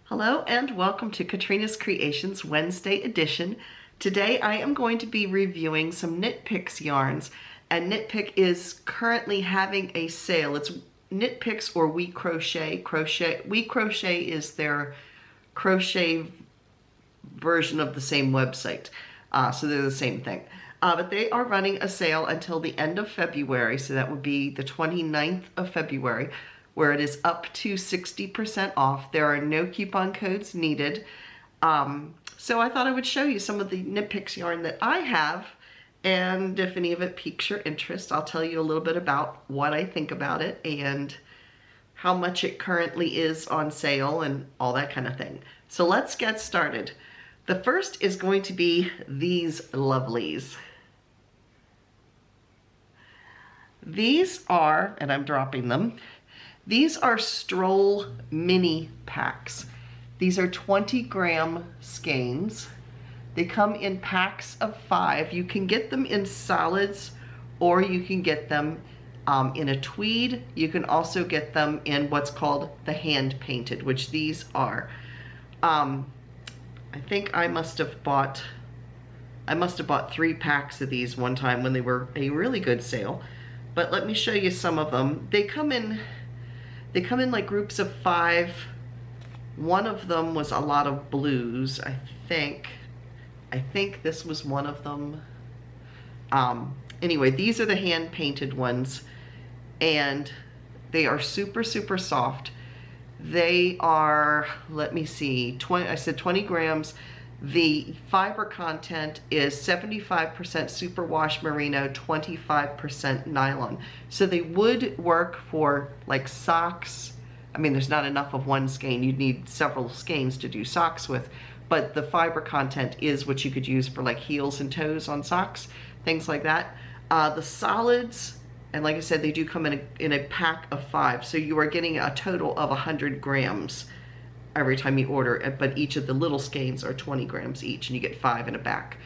Hello and welcome to Katrina's Creations Wednesday edition. Today I am going to be reviewing some Nitpicks yarns, and Nitpick is currently having a sale. It's Nitpicks or We Crochet. We Crochet is their crochet version of the same website, so they're the same thing. But they are running a sale until the end of February, so that would be the 29th of February, where it is up to 60% off. There are no coupon codes needed. So I thought I would show you some of the Nitpicks yarn that I have, and if any of it piques your interest, I'll tell you a little bit about what I think about it and how much it currently is on sale and all that kind of thing. So let's get started. The first is going to be these lovelies. These are, and I'm dropping them, these are Stroll mini packs. These are 20-gram skeins. They come in packs of 5. You can get them in solids, or you can get them in a tweed. You can also get them in what's called the hand painted, which these are. I think I must have bought 3 packs of these one time when they were a really good sale. But let me show you some of them. They come in like groups of 5. One of them was a lot of blues, I think. I think this was one of them. Anyway, these are the hand painted ones, and they are super, super soft. They are, let me see, 20 grams. The fiber content is 75% superwash merino, 25% nylon. So they would work for like socks. I mean, there's not enough of one skein. You'd need several skeins to do socks with. But the fiber content is what you could use for like heels and toes on socks, things like that. The solids, and like I said, they do come in a pack of 5. So you are getting a total of 100 grams every time you order, but each of the little skeins are 20 grams each, and you get 5 in a pack.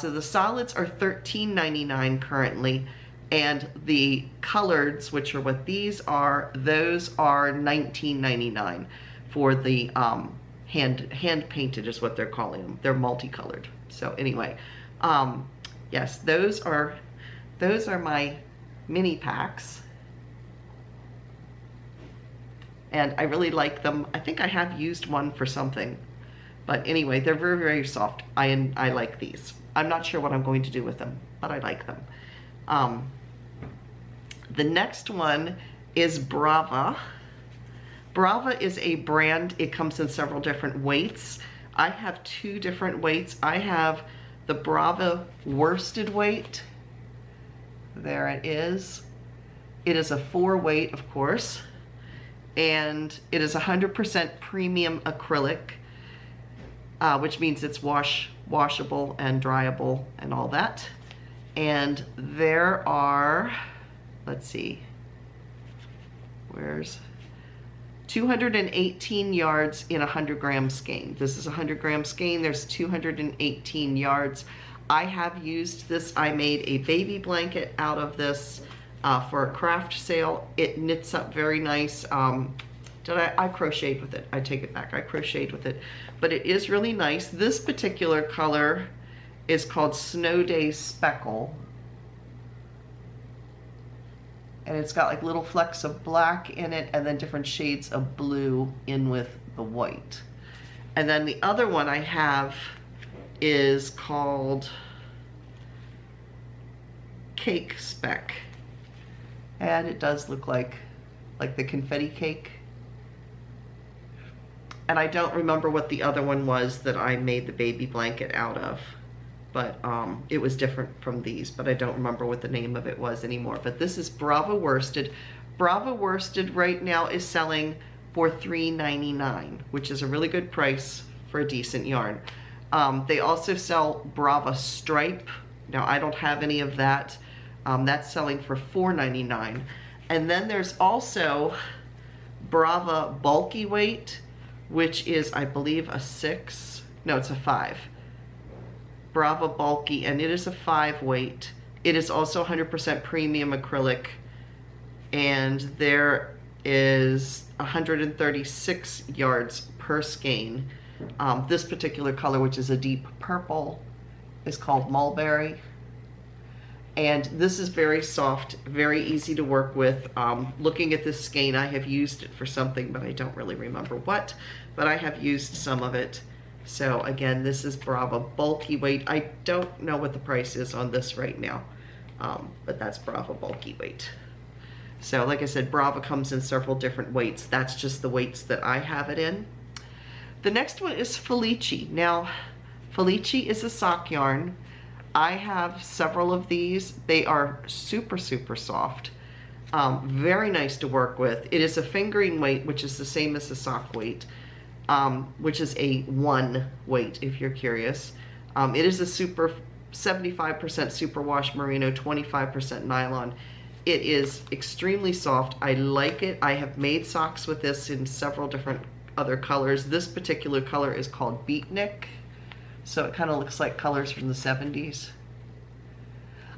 So the solids are $13.99 currently, and the coloreds, which are what these are, those are $19.99 for the hand painted is what they're calling them. They're multicolored. So anyway, yes, those are my mini packs. And I really like them. I think I have used one for something. But anyway, they're very, very soft. I like these. I'm not sure what I'm going to do with them, but I like them. The next one is Brava. Brava is a brand. It comes in several different weights. I have 2 different weights. I have the Brava worsted weight. There it is. It is a 4 weight, of course. And it is 100% premium acrylic, which means it's washable and dryable and all that. And there are, let's see, where's 218 yards in a 100-gram skein. This is a 100-gram skein. There's 218 yards. I have used this. I made a baby blanket out of this for a craft sale. It knits up very nice. I crocheted with it. I take it back. I crocheted with it, but it is really nice. This particular color is called Snow Day Speckle, and it's got like little flecks of black in it, and then different shades of blue in with the white. And then the other one I have is called Cake Speck. And it does look like the confetti cake. And I don't remember what the other one was that I made the baby blanket out of. But it was different from these, but I don't remember what the name of it was anymore. But this is Brava worsted. Brava worsted right now is selling for $3.99, which is a really good price for a decent yarn. They also sell Brava stripe. Now I don't have any of that. That's selling for $4.99. And then there's also Brava bulky weight, which is, I believe, a 6. No, it's a 5. Brava bulky, and it is a 5 weight. It is also 100% premium acrylic, and there is 136 yards per skein. This particular color, which is a deep purple, is called mulberry. And this is very soft, very easy to work with. Looking at this skein, I have used it for something, but I don't really remember what, but I have used some of it. So again, this is Brava bulky weight. I don't know what the price is on this right now, but that's Brava bulky weight. So like I said, Brava comes in several different weights. That's just the weights that I have it in. The next one is Felichi. Now, Felichi is a sock yarn. I have several of these. They are super, super soft. Very nice to work with. It is a fingering weight, which is the same as the sock weight, which is a 1 weight, if you're curious. It is a 75% superwash merino, 25% nylon. It is extremely soft. I like it. I have made socks with this in several different other colors. This particular color is called Beatnik. So it kind of looks like colors from the 70s.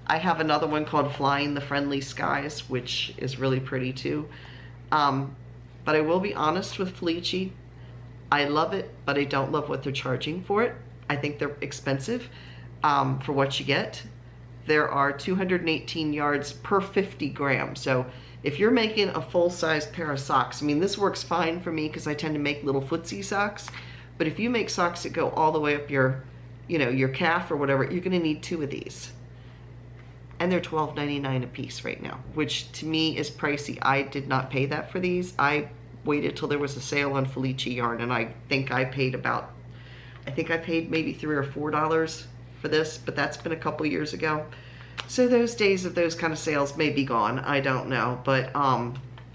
I have another one called Flying the Friendly Skies, which is really pretty too. But I will be honest with Felichi. I love it, but I don't love what they're charging for it. I think they're expensive for what you get. There are 218 yards per 50 grams. So if you're making a full-size pair of socks, I mean, this works fine for me because I tend to make little footsie socks. But if you make socks that go all the way up your, your calf or whatever, you're going to need 2 of these. And they're $12.99 a piece right now, which to me is pricey. I did not pay that for these. I waited till there was a sale on Felichi yarn, and I think I paid maybe $3 or $4 for this, but that's been a couple years ago. So those days of those kind of sales may be gone. I don't know, but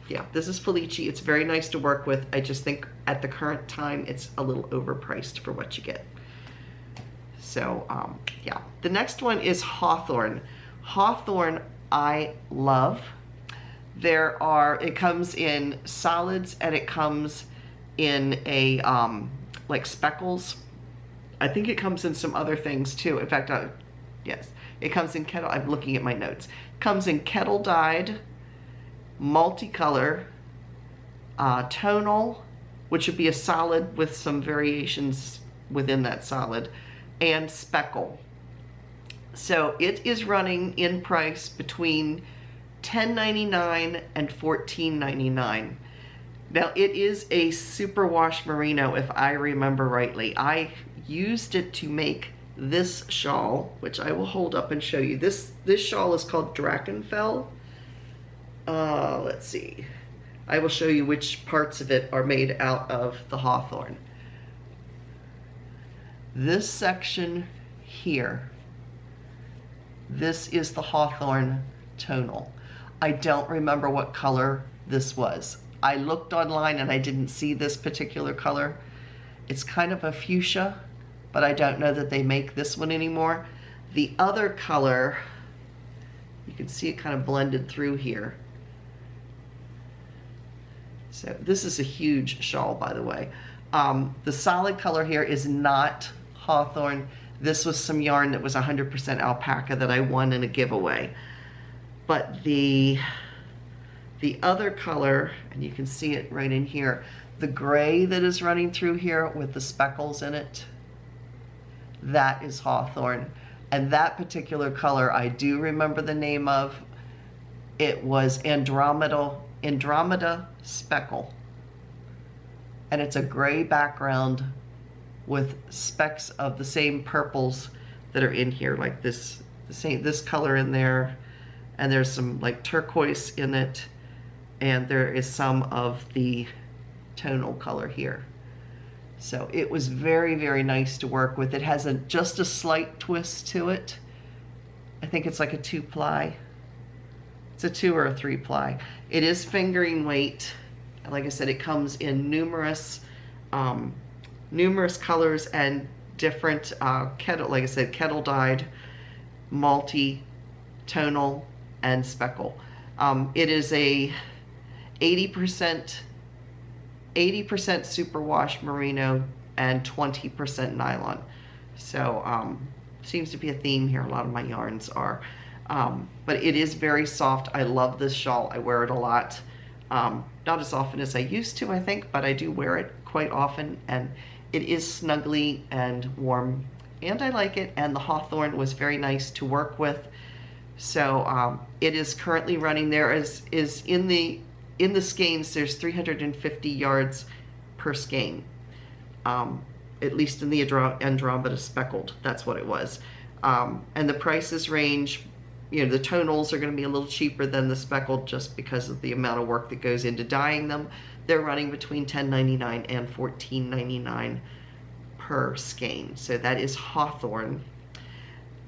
yeah, this is Felichi. It's very nice to work with. I just think at the current time, it's a little overpriced for what you get. So yeah, the next one is Hawthorne. Hawthorne I love. It comes in solids and it comes in a, like speckles. I think it comes in some other things too. In fact, yes, it comes in kettle, I'm looking at my notes. It comes in kettle dyed, multicolor, tonal, which would be a solid with some variations within that solid, and speckle. So it is running in price between $10.99 and $14.99. Now it is a superwash merino, if I remember rightly. I used it to make this shawl, which I will hold up and show you. This shawl is called Drachenfell. Let's see. I will show you which parts of it are made out of the Hawthorne. This section here, this is the Hawthorne tonal. I don't remember what color this was. I looked online and I didn't see this particular color. It's kind of a fuchsia, but I don't know that they make this one anymore. The other color, you can see it kind of blended through here. So this is a huge shawl, by the way. The solid color here is not Hawthorne. This was some yarn that was 100% alpaca that I won in a giveaway. But the other color, and you can see it right in here, the gray that is running through here with the speckles in it, that is Hawthorne. And that particular color, I do remember the name of. It was Andromeda Speckle. And it's a gray background with specks of the same purples that are in here, like this color in there, and there's some like turquoise in it, and there is some of the tonal color here. So it was very, very nice to work with. It has just a slight twist to it. I think it's like a 2-ply. It's a 2 or a 3-ply. It is fingering weight. Like I said, it comes in numerous colors and different kettle dyed, multi, tonal, and speckle. It is a 80% superwash merino and 20% nylon. So seems to be a theme here. A lot of my yarns are. But it is very soft. I love this shawl. I wear it a lot. not as often as I used to, I think, but I do wear it quite often, and it is snuggly and warm, and I like it. And the Hawthorne was very nice to work with. So it is currently running. There is in the skeins, there's 350 yards per skein. At least in the Andromeda speckled, that's what it was. And the prices range, you know, the tonals are going to be a little cheaper than the speckled just because of the amount of work that goes into dyeing them. They're running between $10.99 and $14.99 per skein. So that is Hawthorne.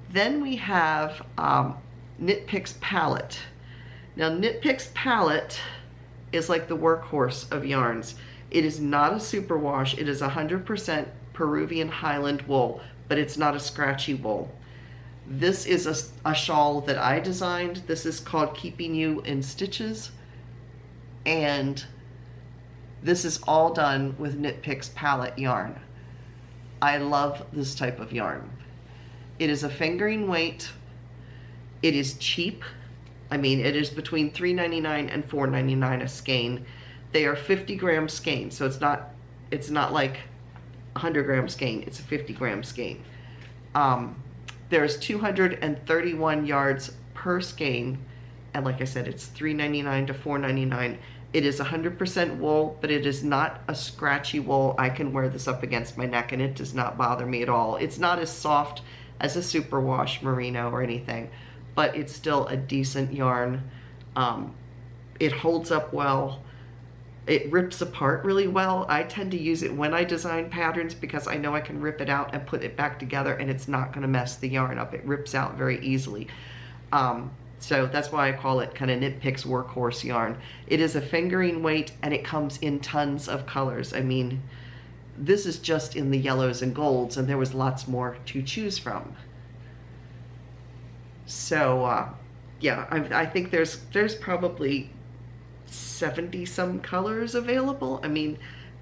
Then we have Nitpick Palette. Now Nitpick Palette is like the workhorse of yarns. It is not a superwash. It is 100% Peruvian Highland wool, but it's not a scratchy wool. This is a shawl that I designed. This is called Keeping You in Stitches, and this is all done with Nitpick Palette yarn. I love this type of yarn. It is a fingering weight. It is cheap. I mean, it is between $3.99 and $4.99 a skein. They are 50-gram skeins, so it's not like a 100-gram skein. It's a 50-gram skein. There's 231 yards per skein, and like I said, it's $3.99 to $4.99. It is 100% wool, but it is not a scratchy wool. I can wear this up against my neck, and it does not bother me at all. It's not as soft as a superwash merino or anything, but it's still a decent yarn. It holds up well. It rips apart really well. I tend to use it when I design patterns because I know I can rip it out and put it back together, and it's not going to mess the yarn up. It rips out very easily. So that's why I call it kind of Nitpick's workhorse yarn. It is a fingering weight, and it comes in tons of colors. I mean, this is just in the yellows and golds, and there was lots more to choose from. So yeah, I think there's probably 70 some colors available. I mean,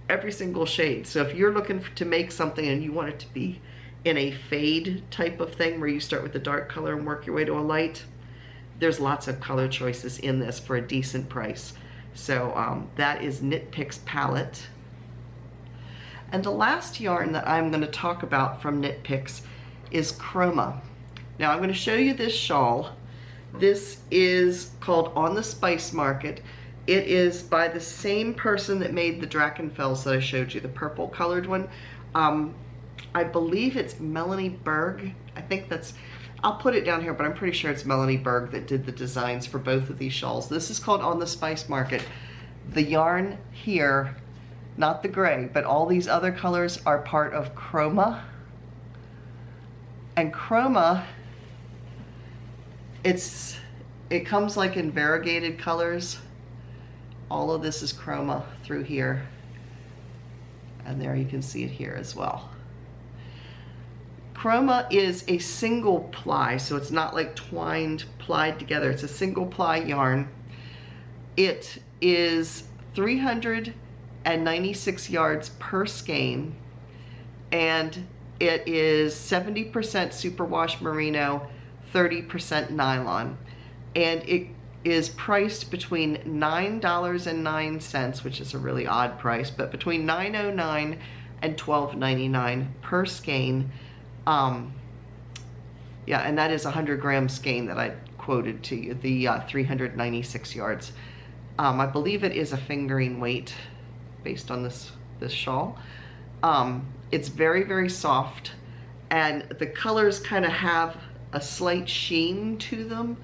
every single shade. So if you're looking to make something and you want it to be in a fade type of thing where you start with a dark color and work your way to a light, there's lots of color choices in this for a decent price. So that is Nitpick Palette. And the last yarn that I'm going to talk about from Nitpicks is Chroma. Now I'm going to show you this shawl. This is called On the Spice Market. It is by the same person that made the Drachenfels that I showed you, the purple colored one. I believe it's Melanie Berg. I think that's, I'll put it down here, but I'm pretty sure it's Melanie Berg that did the designs for both of these shawls. This is called On the Spice Market. The yarn here, not the gray, but all these other colors are part of Chroma. And Chroma, it comes like in variegated colors. All of this is Chroma through here. And there you can see it here as well. Chroma is a single ply, so it's not like twined, plied together. It's a single ply yarn. It is 396 yards per skein, and it is 70% superwash merino, 30% nylon, and it is priced between $9.09, which is a really odd price, but between $9.09 and $12.99 per skein. Yeah, and that is a 100-gram skein that I quoted to you, the 396 yards. I believe it is a fingering weight based on this shawl. It's very, very soft, and the colors kind of have a slight sheen to them.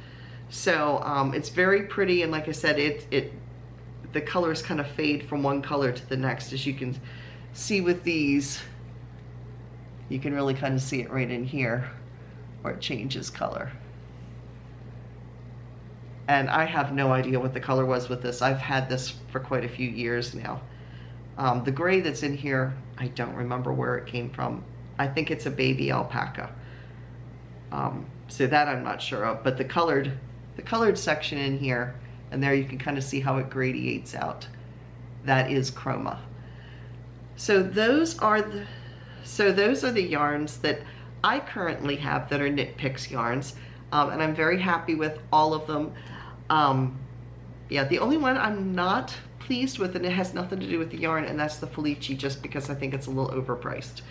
So it's very pretty, and like I said, the colors kind of fade from one color to the next. As you can see with these, you can really kind of see it right in here where it changes color. And I have no idea what the color was with this. I've had this for quite a few years now. The gray that's in here, I don't remember where it came from. I think it's a baby alpaca. So that I'm not sure of, but the colored section in here, and there you can kind of see how it gradiates out. That is Chroma. So those are the yarns that I currently have that are Nitpicks yarns, and I'm very happy with all of them. Yeah, the only one I'm not pleased with, and it has nothing to do with the yarn, and that's the Felichi, just because I think it's a little overpriced.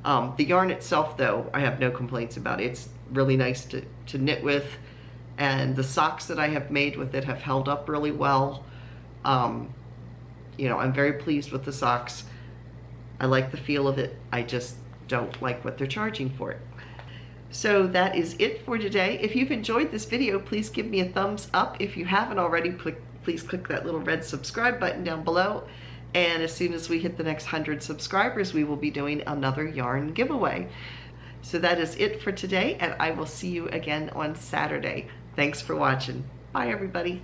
The yarn itself, though, I have no complaints about it. It's really nice to knit with, and the socks that I have made with it have held up really well. You know, I'm very pleased with the socks. I like the feel of it. I just don't like what they're charging for it. So that is it for today. If you've enjoyed this video, please give me a thumbs up. If you haven't already, please click that little red subscribe button down below. And as soon as we hit the next 100 subscribers, we will be doing another yarn giveaway. So that is it for today, and I will see you again on Saturday. Thanks for watching. Bye, everybody.